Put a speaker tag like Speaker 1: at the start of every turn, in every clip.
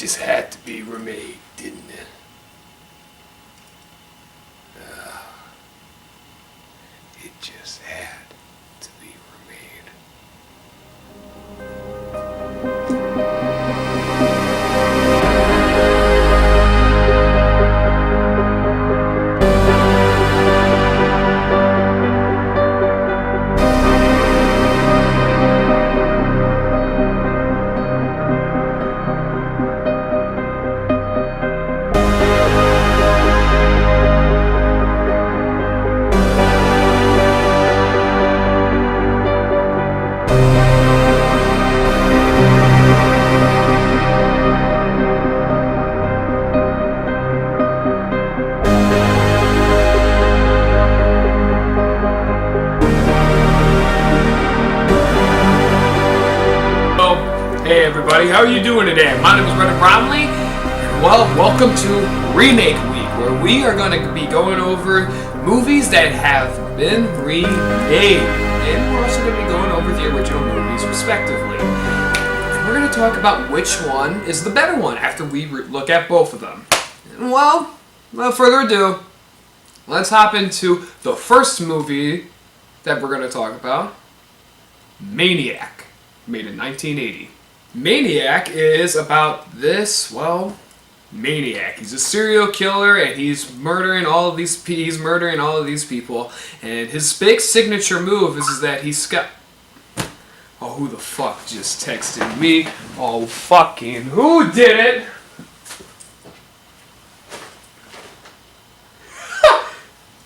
Speaker 1: just had to be remade, didn't it? It just had to be remade. Hey everybody, how are you doing today? My name is Brendan Bromley, and welcome to Remake Week, where we are going to be going over movies that have been remade, and we're also going to be going over the original movies respectively. And we're going to talk about which one is the better one after we look at both of them. And without further ado, let's hop into the first movie that we're going to talk about, Maniac, made in 1980. Maniac is about this, Maniac. He's a serial killer and he's murdering all of these people. And his big signature move is that he's got... Oh, who the fuck just texted me? Oh, fucking who did it?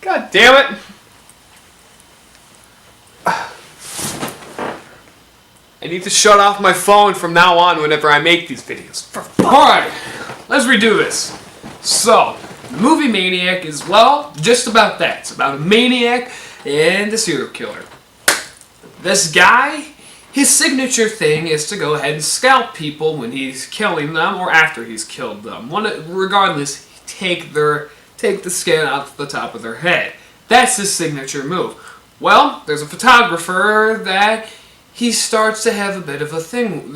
Speaker 1: God damn it. I need to shut off my phone from now on whenever I make these videos. Alright, let's redo this. So, the movie Maniac is, just about that. It's about a maniac and a serial killer. This guy, his signature thing is to go ahead and scalp people when he's killing them or after he's killed them. Regardless, take the skin off the top of their head. That's his signature move. Well, there's a photographer that he starts to have a bit of a thing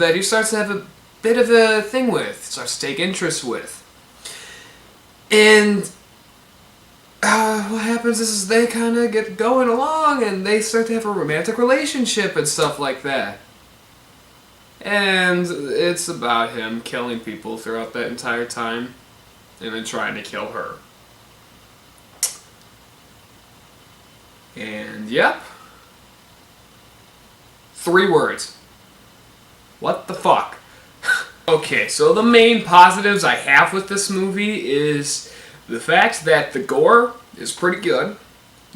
Speaker 1: with, starts to take interest with. And what happens is they kind of get going along and they start to have a romantic relationship and stuff like that. And it's about him killing people throughout that entire time and then trying to kill her. And yep. 3 words. What the fuck? Okay, so the main positives I have with this movie is the fact that the gore is pretty good.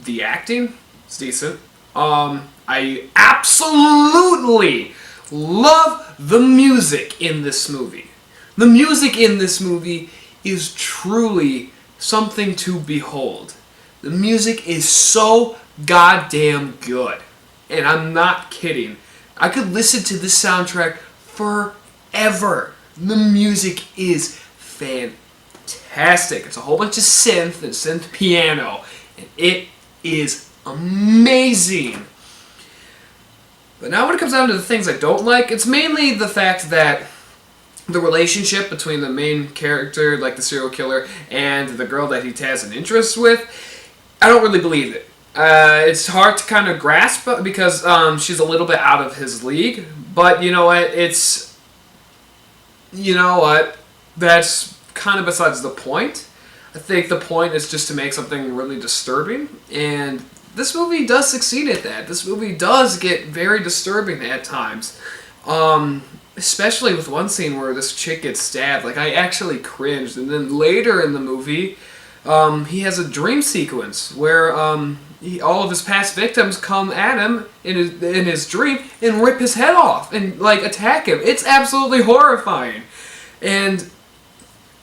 Speaker 1: The acting is decent. I absolutely love the music in this movie. The music in this movie is truly something to behold. The music is so goddamn good. And I'm not kidding. I could listen to this soundtrack forever. The music is fantastic. It's a whole bunch of synth and synth piano. And it is amazing. But now when it comes down to the things I don't like, it's mainly the fact that the relationship between the main character, like the serial killer, and the girl that he has an interest with, I don't really believe it. It's hard to kind of grasp because she's a little bit out of his league. But you know what? That's kind of besides the point. I think the point is just to make something really disturbing. And this movie does succeed at that. This movie does get very disturbing at times. Especially with one scene where this chick gets stabbed. Like, I actually cringed. And then later in the movie, he has a dream sequence where all of his past victims come at him in his dream and rip his head off and like attack him. It's absolutely horrifying, and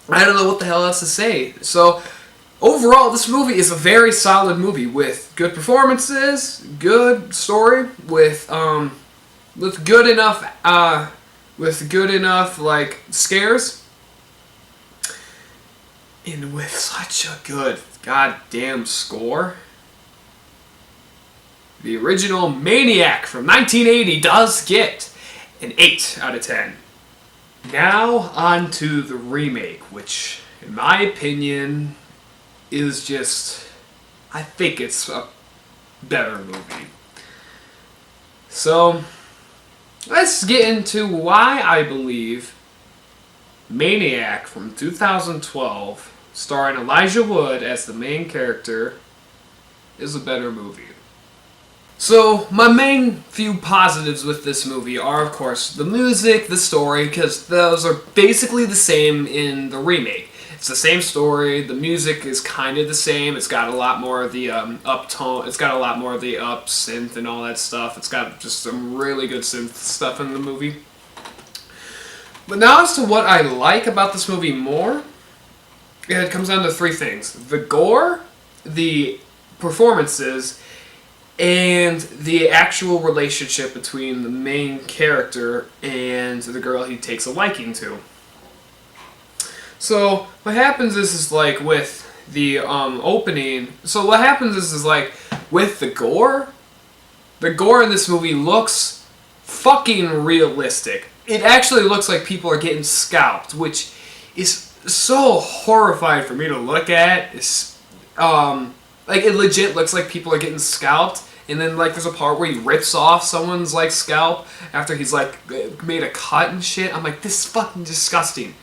Speaker 1: I don't know what the hell else to say. So overall, this movie is a very solid movie with good performances, good story, with good enough like scares. And with such a good goddamn score. The original Maniac from 1980 does get an 8 out of 10. Now on to the remake, which in my opinion is just, I think it's a better movie. So let's get into why I believe Maniac from 2012, starring Elijah Wood as the main character, is a better movie. So, my main few positives with this movie are, of course, the music, the story, because those are basically the same in the remake. It's the same story, the music is kind of the same, it's got a lot more of the uptone, it's got a lot more of the up synth and all that stuff, it's got just some really good synth stuff in the movie. But now as to what I like about this movie more, it comes down to three things. The gore, the performances, and the actual relationship between the main character and the girl he takes a liking to. So what happens is like with the opening. So what happens is like with the gore in this movie looks fucking realistic. It actually looks like people are getting scalped, which is so horrifying for me to look at. It's like it legit looks like people are getting scalped. And then, like, there's a part where he rips off someone's, like, scalp after he's, like, made a cut and shit. I'm like, this is fucking disgusting.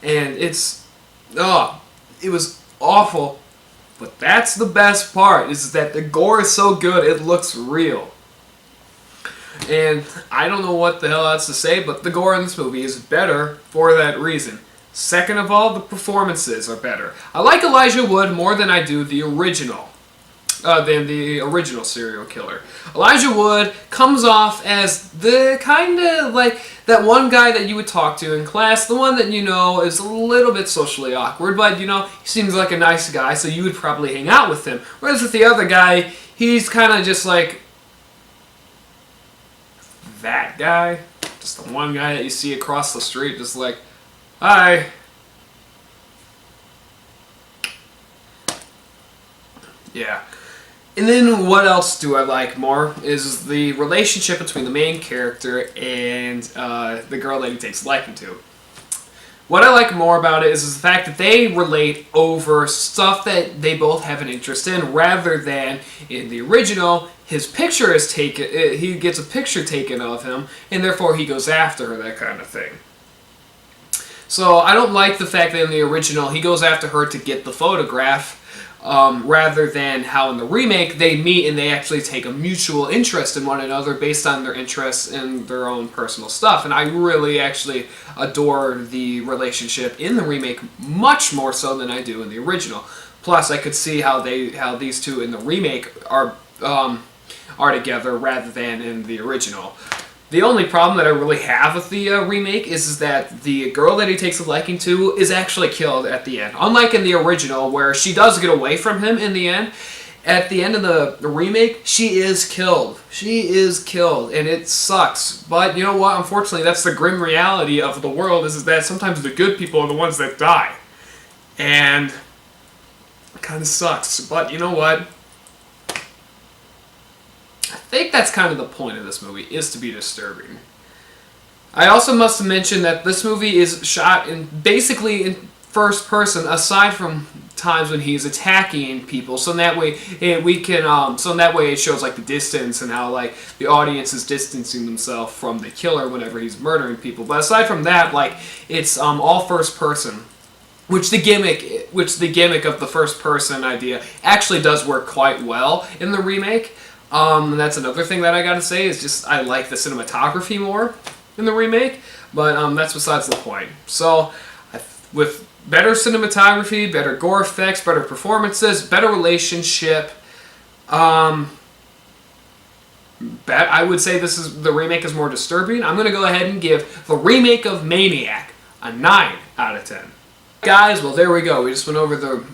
Speaker 1: And it's, it was awful. But that's the best part, is that the gore is so good, it looks real. And I don't know what the hell else to say, but the gore in this movie is better for that reason. Second of all, the performances are better. I like Elijah Wood more than I do the original. Than the original serial killer. Elijah Wood comes off as the kind of like that one guy that you would talk to in class, the one that you know is a little bit socially awkward, but you know, he seems like a nice guy, so you would probably hang out with him. Whereas with the other guy, he's kind of just like that guy, just the one guy that you see across the street, just like, hi. Yeah. And then what else do I like more is the relationship between the main character and the girl that he takes a liking to. What I like more about it is the fact that they relate over stuff that they both have an interest in, rather than in the original, his picture is taken, he gets a picture taken of him, and therefore he goes after her, that kind of thing. So I don't like the fact that in the original he goes after her to get the photograph, rather than how in the remake they meet and they actually take a mutual interest in one another based on their interests in their own personal stuff. And I really actually adore the relationship in the remake much more so than I do in the original. Plus, I could see how these two in the remake are together rather than in the original. The only problem that I really have with the remake is that the girl that he takes a liking to is actually killed at the end. Unlike in the original, where she does get away from him in the end, at the end of the remake, she is killed. She is killed, and it sucks. But you know what? Unfortunately, that's the grim reality of the world, is that sometimes the good people are the ones that die. And it kind of sucks. But you know what? I think that's kind of the point of this movie, is to be disturbing. I also must mention that this movie is shot basically in first person, aside from times when he's attacking people. So in that way, it shows like the distance and how like the audience is distancing themselves from the killer whenever he's murdering people. But aside from that, like it's all first person. Which the gimmick of the first person idea actually does work quite well in the remake. And that's another thing that I gotta say, is just I like the cinematography more in the remake, but that's besides the point. So, with better cinematography, better gore effects, better performances, better relationship, I would say the remake is more disturbing. I'm gonna go ahead and give the remake of Maniac a 9 out of 10. Guys, well there we go. We just went over the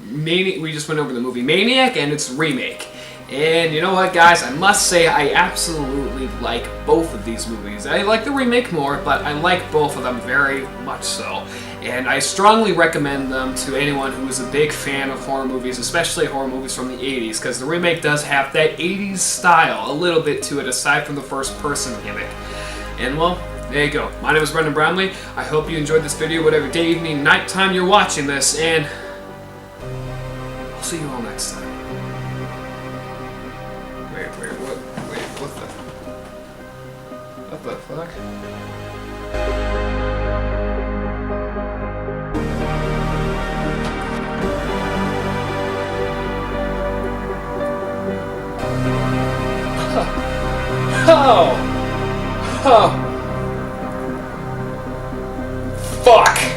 Speaker 1: movie Maniac and its remake. And you know what, guys? I must say I absolutely like both of these movies. I like the remake more, but I like both of them very much so. And I strongly recommend them to anyone who is a big fan of horror movies, especially horror movies from the 80s, because the remake does have that 80s style a little bit to it, aside from the first-person gimmick. And well, there you go. My name is Brendan Brownlee. I hope you enjoyed this video, whatever day, evening, night time you're watching this, and I'll see you all next time. Wait, what the fuck? Oh! Fuck!